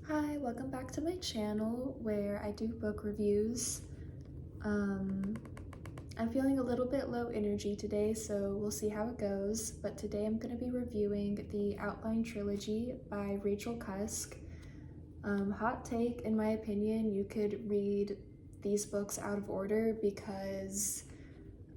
Hi, welcome back to my channel where I do book reviews. I'm feeling a little bit low energy today, so we'll see how it goes. But today I'm going to be reviewing the Outline Trilogy by Rachel Cusk. Hot take, in my opinion, you could read these books out of order because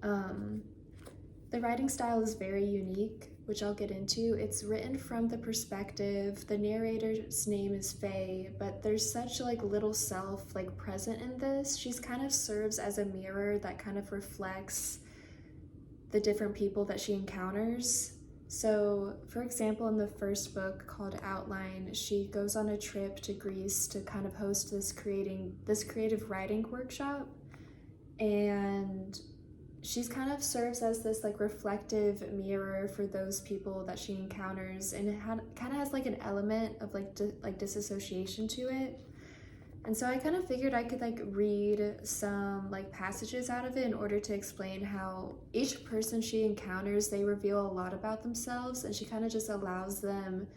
the writing style is very unique, which I'll get into. It's written from the perspective, the narrator's name is Faye, but there's such little self present in this. She's kind of serves as a mirror that kind of reflects the different people that she encounters. So, for example, in the first book called Outline, she goes on a trip to Greece to kind of host this creative writing workshop, and she's kind of serves as this reflective mirror for those people that she encounters, and it kind of has an element of disassociation to it. And so I kind of figured I could read some passages out of it in order to explain how each person she encounters, they reveal a lot about themselves, and she kind of just allows them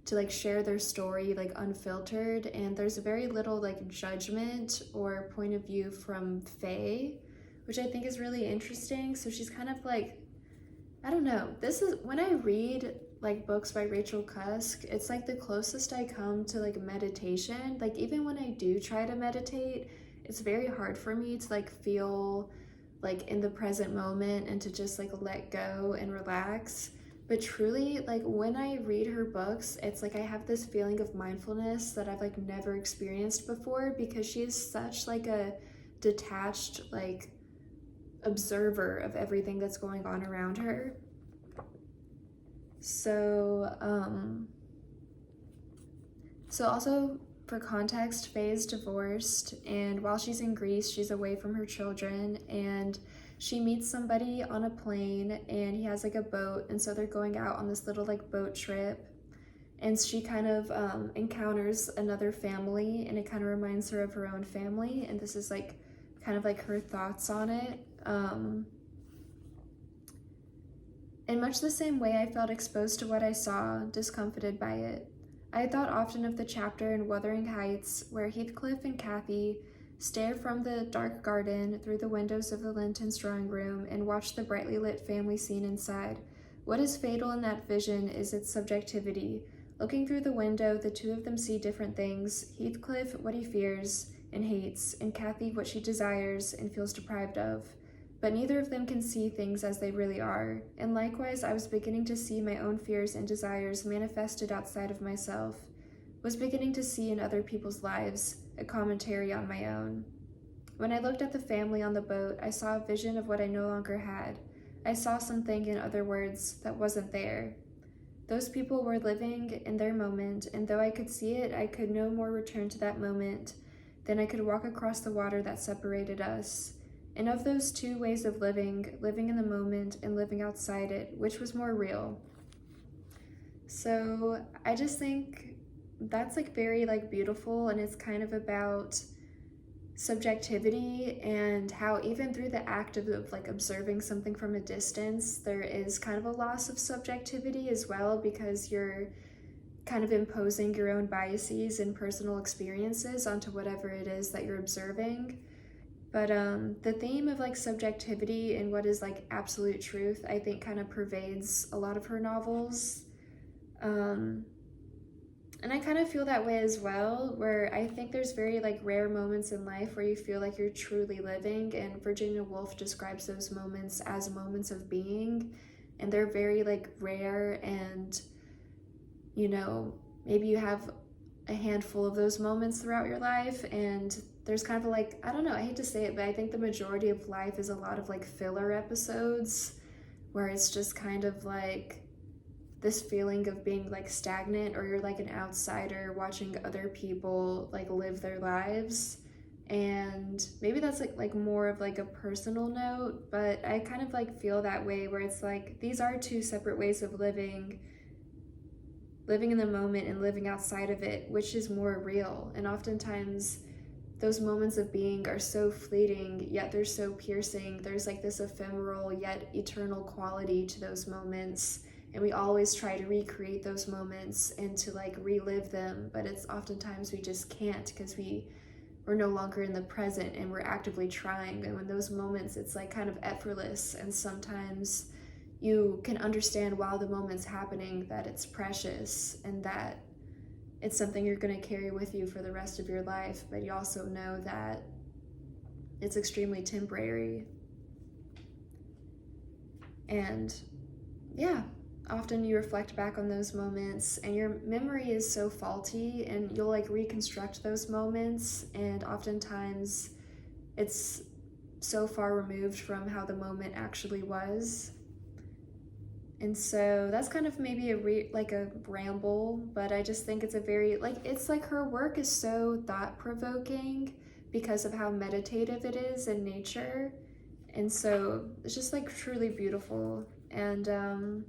to share their story unfiltered, and there's very little judgment or point of view from Faye, which I think is really interesting. So she's kind of I don't know, this is when I read books by Rachel Cusk, it's the closest I come to meditation. Even when I do try to meditate, it's very hard for me to feel in the present moment and to just let go and relax. But truly, when I read her books, it's I have this feeling of mindfulness that I've never experienced before, because she is such a detached observer of everything that's going on around her. So also for context, Faye is divorced, and while she's in Greece, she's away from her children, and she meets somebody on a plane, and he has a boat, and so they're going out on this little boat trip, and she kind of encounters another family, and it kind of reminds her of her own family, and this is kind of her thoughts on it. In much the same way I felt exposed to what I saw, discomfited by it. I had thought often of the chapter in Wuthering Heights where Heathcliff and Cathy stare from the dark garden through the windows of the Lintons' drawing room and watch the brightly lit family scene inside. What is fatal in that vision is its subjectivity. Looking through the window, the two of them see different things. Heathcliff, what he fears and hates, and Cathy, what she desires and feels deprived of. But neither of them can see things as they really are, and likewise I was beginning to see my own fears and desires manifested outside of myself, was beginning to see in other people's lives a commentary on my own. When I looked at the family on the boat, I saw a vision of what I no longer had. I saw something, in other words, that wasn't there. Those people were living in their moment, and though I could see it, I could no more return to that moment than I could walk across the water that separated us. And of those two ways of living in the moment and living outside it, which was more real? So I just think that's very beautiful, and it's kind of about subjectivity and how even through the act of observing something from a distance, there is kind of a loss of subjectivity as well, because you're kind of imposing your own biases and personal experiences onto whatever it is that you're observing. But the theme of subjectivity and what is absolute truth, I think kind of pervades a lot of her novels. And I kind of feel that way as well, where I think there's very rare moments in life where you feel you're truly living, and Virginia Woolf describes those moments as moments of being, and they're very rare, and maybe you have a handful of those moments throughout your life, and there's kind of I don't know, I hate to say it, but I think the majority of life is a lot of filler episodes where it's just kind of this feeling of being stagnant, or you're an outsider watching other people live their lives. And maybe that's more of a personal note, but I kind of feel that way, where it's these are two separate ways of living in the moment and living outside of it, which is more real. And oftentimes those moments of being are so fleeting, yet they're so piercing. There's this ephemeral yet eternal quality to those moments. and we always try to recreate those moments and to like relive them, but it's oftentimes we just can't because we're no longer in the present and we're actively trying. And when those moments, it's like kind of effortless, and sometimes you can understand while the moment's happening that it's precious and that it's something you're going to carry with you for the rest of your life, but you also know that it's extremely temporary. And yeah, often you reflect back on those moments and your memory is so faulty, and you'll like reconstruct those moments, and oftentimes it's so far removed from how the moment actually was. And so that's kind of maybe a ramble, but I just think it's a very, like, it's like her work is so thought-provoking because of how meditative it is in nature. And so it's just like truly beautiful. And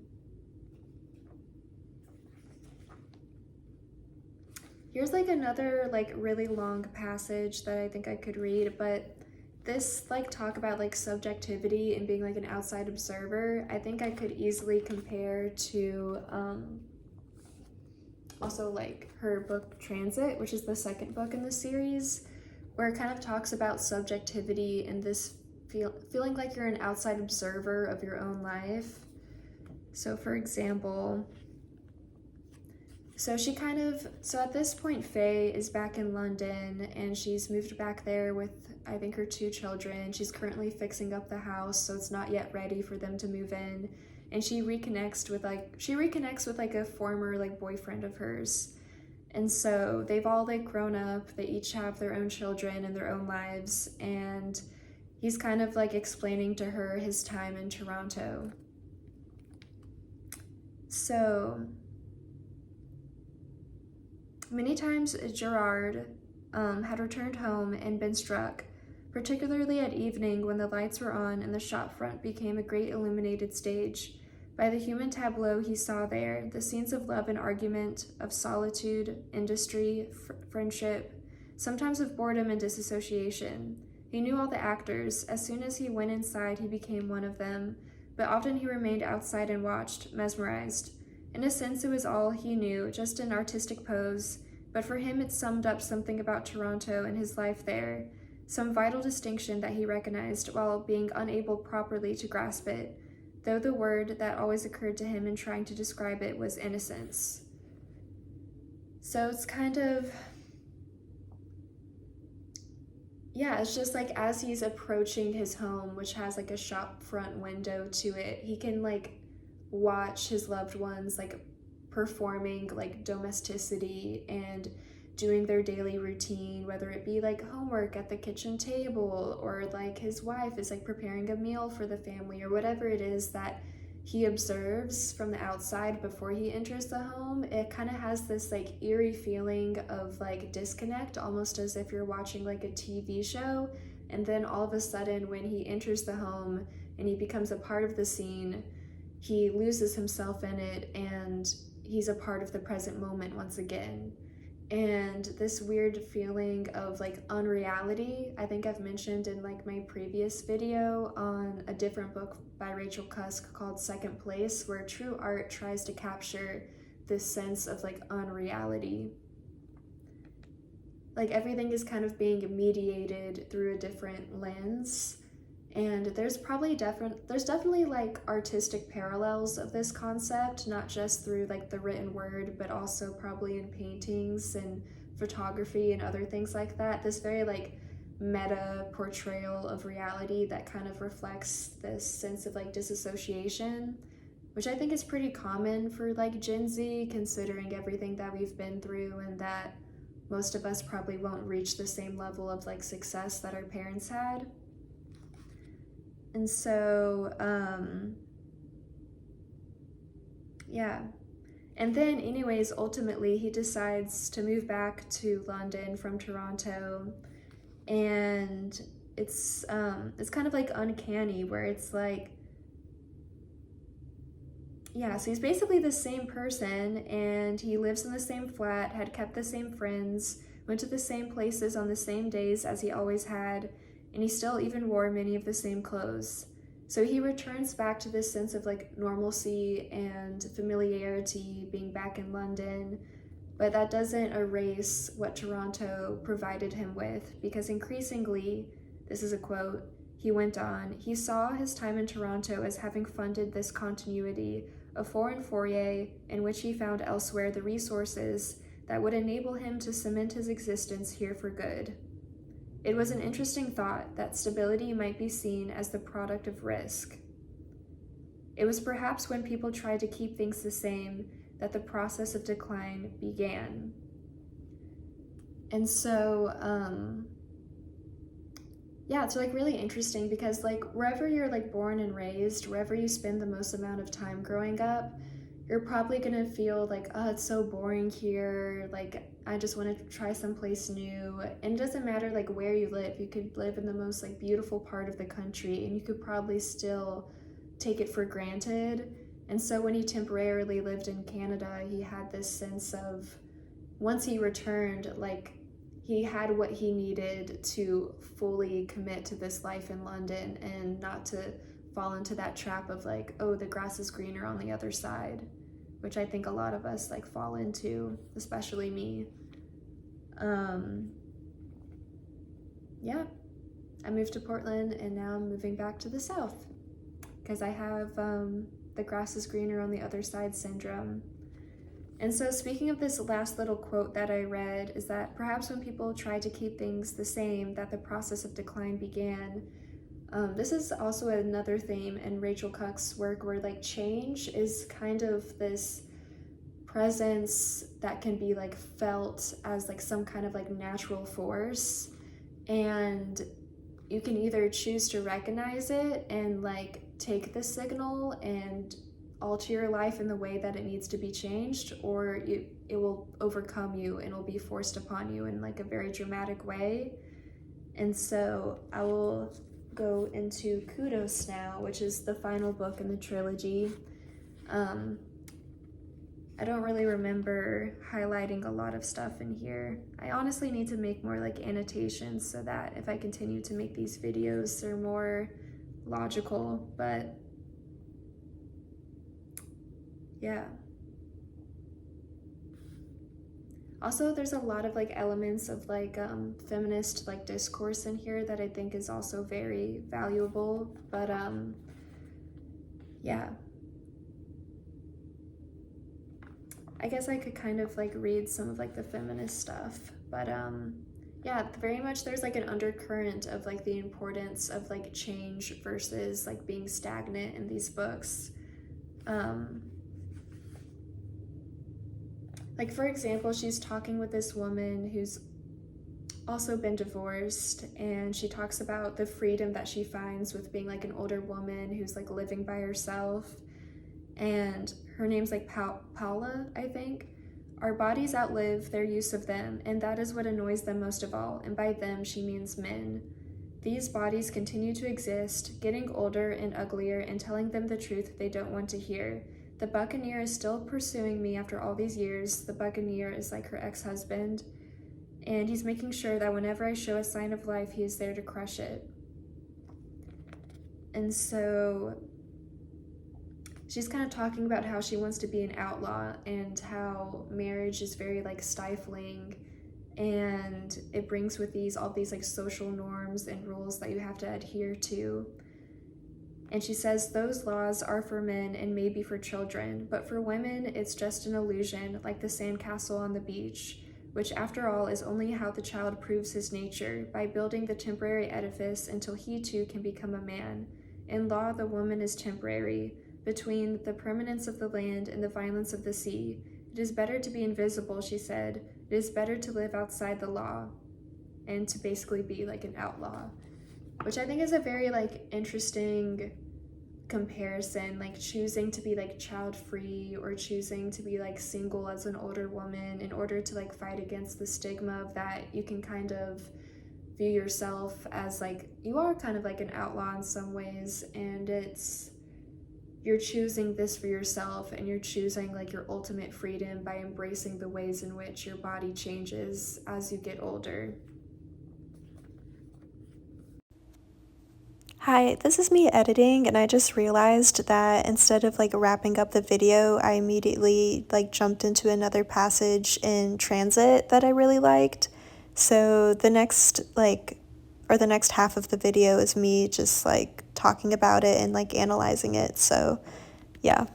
here's like another like really long passage that I think I could read, but this like talk about like subjectivity and being like an outside observer, I think I could easily compare to also like her book Transit, which is the second book in the series, where it kind of talks about subjectivity and this feeling like you're an outside observer of your own life. So for example, so at this point, Faye is back in London and she's moved back there with, I think, her 2 children. She's currently fixing up the house, so it's not yet ready for them to move in. And she reconnects with like a former like boyfriend of hers. And so they've all like grown up, they each have their own children and their own lives. And he's kind of like explaining to her his time in Toronto. So many times Gerard had returned home and been struck, particularly at evening when the lights were on and the shop front became a great illuminated stage, by the human tableau he saw there, the scenes of love and argument, of solitude, industry, friendship, sometimes of boredom and disassociation. He knew all the actors. As soon as he went inside, he became one of them, but often he remained outside and watched, mesmerized. In a sense, it was all he knew, just an artistic pose, but for him it summed up something about Toronto and his life there, some vital distinction that he recognized while being unable properly to grasp it, though the word that always occurred to him in trying to describe it was innocence. So it's kind of, yeah, it's just like as he's approaching his home, which has like a shop front window to it, he can like watch his loved ones like performing like domesticity and doing their daily routine, whether it be like homework at the kitchen table or like his wife is like preparing a meal for the family or whatever it is that he observes from the outside before he enters the home. It kind of has this like eerie feeling of like disconnect, almost as if you're watching like a TV show, and then all of a sudden when he enters the home and he becomes a part of the scene, he loses himself in it and he's a part of the present moment once again. And this weird feeling of like unreality, I think I've mentioned in like my previous video on a different book by Rachel Cusk called Second Place, where true art tries to capture this sense of like unreality. Like everything is kind of being mediated through a different lens. And there's definitely like artistic parallels of this concept, not just through like the written word, but also probably in paintings and photography and other things like that. This very like meta portrayal of reality that kind of reflects this sense of like disassociation, which I think is pretty common for like Gen Z, considering everything that we've been through, and that most of us probably won't reach the same level of like success that our parents had. And so, yeah. And then anyways, ultimately he decides to move back to London from Toronto, and it's kind of like uncanny where it's like, yeah, so he's basically the same person and he lives in the same flat, had kept the same friends, went to the same places on the same days as he always had, and he still even wore many of the same clothes. So he returns back to this sense of like normalcy and familiarity being back in London, but that doesn't erase what Toronto provided him with, because increasingly, this is a quote, he went on, he saw his time in Toronto as having funded this continuity, a foreign foyer in which he found elsewhere the resources that would enable him to cement his existence here for good. It was an interesting thought that stability might be seen as the product of risk. It was perhaps when people tried to keep things the same that the process of decline began. And so, yeah, it's like really interesting because like wherever you're like born and raised, wherever you spend the most amount of time growing up, you're probably gonna feel like, oh, it's so boring here. Like, I just want to try someplace new. And it doesn't matter like where you live. You could live in the most like beautiful part of the country and you could probably still take it for granted. And so when he temporarily lived in Canada, he had this sense of, once he returned, like he had what he needed to fully commit to this life in London and not to fall into that trap of like, oh, the grass is greener on the other side, which I think a lot of us like fall into, especially me. Yeah, I moved to Portland and now I'm moving back to the South because I have the grass is greener on the other side syndrome. And so speaking of this last little quote that I read, is that perhaps when people try to keep things the same, that the process of decline began. This is also another theme in Rachel Cuck's work where like change is kind of this presence that can be like felt as like some kind of like natural force, and you can either choose to recognize it and like take the signal and alter your life in the way that it needs to be changed, or it will overcome you and will be forced upon you in like a very dramatic way. And so I will go into Kudos now, which is the final book in the trilogy. I don't really remember highlighting a lot of stuff in here. I honestly need to make more like annotations so that if I continue to make these videos, they're more logical, but yeah. Also, there's a lot of like elements of like feminist like discourse in here that I think is also very valuable, but yeah. I guess I could kind of like read some of like the feminist stuff, but yeah, very much there's like an undercurrent of like the importance of like change versus like being stagnant in these books. Like for example, she's talking with this woman who's also been divorced, and she talks about the freedom that she finds with being like an older woman who's like living by herself. And her name's like Paula, I think. Our bodies outlive their use of them, and that is what annoys them most of all, and by them she means men. These bodies continue to exist, getting older and uglier and telling them the truth they don't want to hear. The buccaneer is still pursuing me after all these years. The buccaneer is like her ex-husband, and he's making sure that whenever I show a sign of life, he is there to crush it. And so she's kind of talking about how she wants to be an outlaw and how marriage is very like stifling, and it brings with all these like social norms and rules that you have to adhere to. And she says those laws are for men and maybe for children, but for women it's just an illusion, like the sandcastle on the beach, which after all is only how the child proves his nature, by building the temporary edifice until he too can become a man. In law, the woman is temporary, between the permanence of the land and the violence of the sea. It is better to be invisible, she said. It is better to live outside the law and to basically be like an outlaw, which I think is a very like interesting comparison, like choosing to be like child-free or choosing to be like single as an older woman in order to like fight against the stigma of that you can kind of view yourself as like, you are kind of like an outlaw in some ways, and you're choosing this for yourself, and you're choosing like your ultimate freedom by embracing the ways in which your body changes as you get older. Hi, this is me editing, and I just realized that instead of like wrapping up the video, I immediately like jumped into another passage in Transit that I really liked. So the next the next half of the video is me just like talking about it and like analyzing it. So, yeah.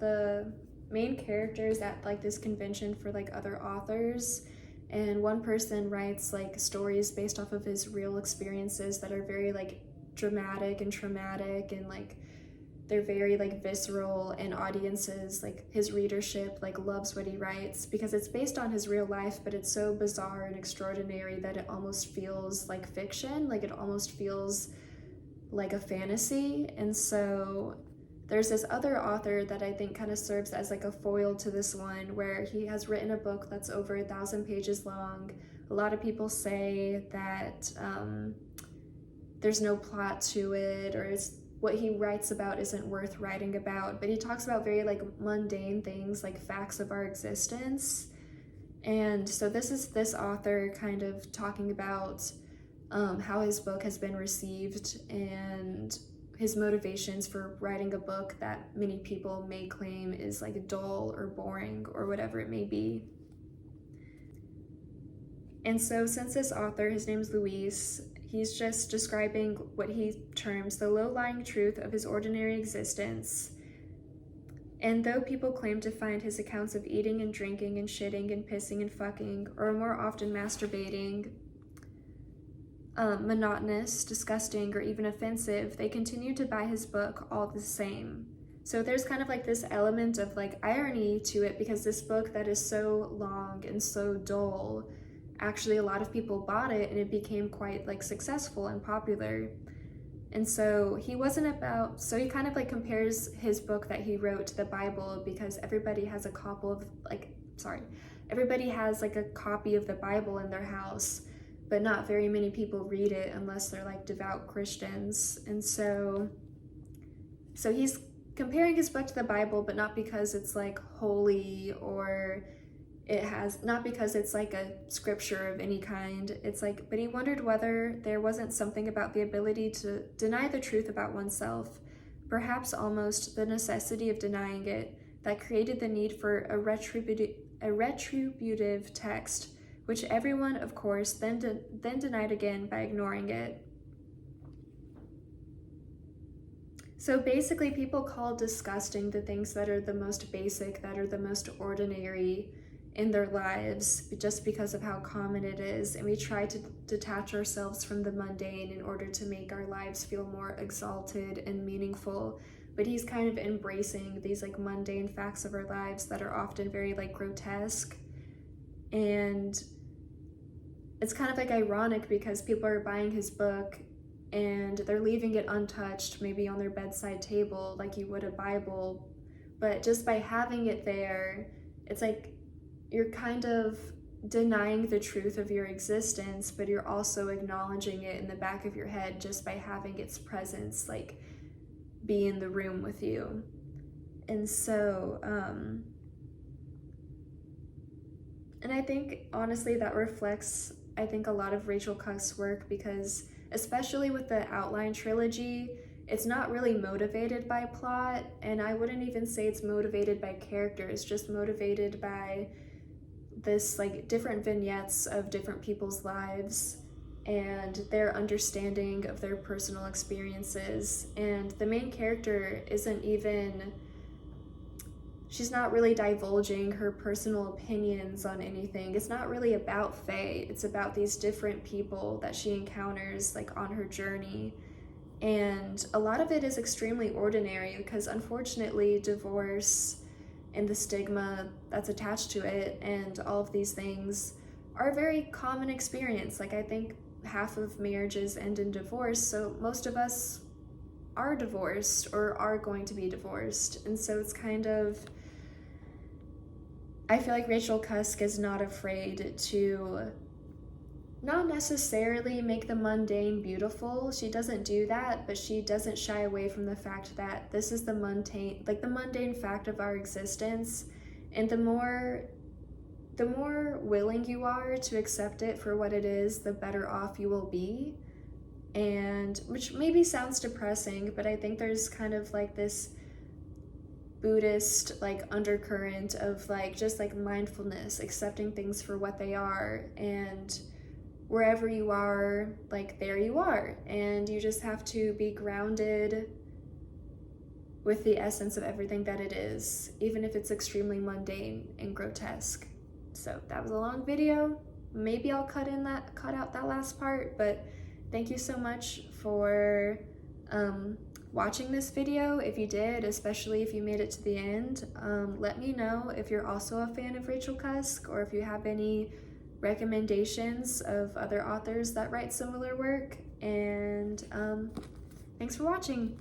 The main character is at like this convention for like other authors, and one person writes like stories based off of his real experiences that are very like dramatic and traumatic, and like they're very like visceral, and audiences, like his readership, like loves what he writes because it's based on his real life, but it's so bizarre and extraordinary that it almost feels like fiction, like it almost feels like a fantasy. And so there's this other author that I think kind of serves as like a foil to this one, where he has written a book that's over 1,000 pages long. A lot of people say that there's no plot to it, or it's what he writes about isn't worth writing about, but he talks about very like mundane things, like facts of our existence. And so this is this author kind of talking about how his book has been received and his motivations for writing a book that many people may claim is like dull or boring or whatever it may be. And so, since this author, his name's Luis, he's just describing what he terms the low lying truth of his ordinary existence. And though people claim to find his accounts of eating and drinking and shitting and pissing and fucking, or more often masturbating, monotonous, disgusting, or even offensive, they continue to buy his book all the same. So there's kind of like this element of like irony to it, because this book that is so long and so dull, actually a lot of people bought it and it became quite like successful and popular. And so he wasn't about, so he kind of like compares his book that he wrote to the Bible, because everybody has a copy of everybody has like a copy of the Bible in their house, but not very many people read it unless they're like devout Christians. And so he's comparing his book to the Bible, but not because it's like holy, or it has, not because it's like a scripture of any kind. It's like, but he wondered whether there wasn't something about the ability to deny the truth about oneself, perhaps almost the necessity of denying it, that created the need for a retributive text, which everyone, of course, then denied again by ignoring it. So basically, people call disgusting the things that are the most basic, that are the most ordinary in their lives, just because of how common it is. And we try to detach ourselves from the mundane in order to make our lives feel more exalted and meaningful. But he's kind of embracing these like mundane facts of our lives that are often very like grotesque. And it's kind of like ironic, because people are buying his book and they're leaving it untouched, maybe on their bedside table, like you would a Bible. But just by having it there, it's like you're kind of denying the truth of your existence, but you're also acknowledging it in the back of your head just by having its presence like be in the room with you. And so, and I think honestly that reflects, I think, a lot of Rachel Cusk's work, because especially with the Outline trilogy, it's not really motivated by plot, and I wouldn't even say it's motivated by character. It's just motivated by this like different vignettes of different people's lives and their understanding of their personal experiences. And the main character isn't even, she's not really divulging her personal opinions on anything. It's not really about Faye. It's about these different people that she encounters like on her journey. And a lot of it is extremely ordinary, because unfortunately divorce and the stigma that's attached to it and all of these things are a very common experience. Like I think half of marriages end in divorce, so most of us are divorced or are going to be divorced. And so it's kind of, I feel like Rachel Cusk is not afraid to not necessarily make the mundane beautiful. She doesn't do that, but she doesn't shy away from the fact that this is the mundane fact of our existence. And the more willing you are to accept it for what it is, the better off you will be. and which maybe sounds depressing, but I think there's kind of like this Buddhist like undercurrent of like just like mindfulness, accepting things for what they are, and wherever you are, like there you are, and you just have to be grounded with the essence of everything that it is, even if it's extremely mundane and grotesque. So that was a long video. Maybe I'll cut out that last part, but thank you so much for watching this video. If you did, especially if you made it to the end, let me know if you're also a fan of Rachel Cusk, or if you have any recommendations of other authors that write similar work. And thanks for watching.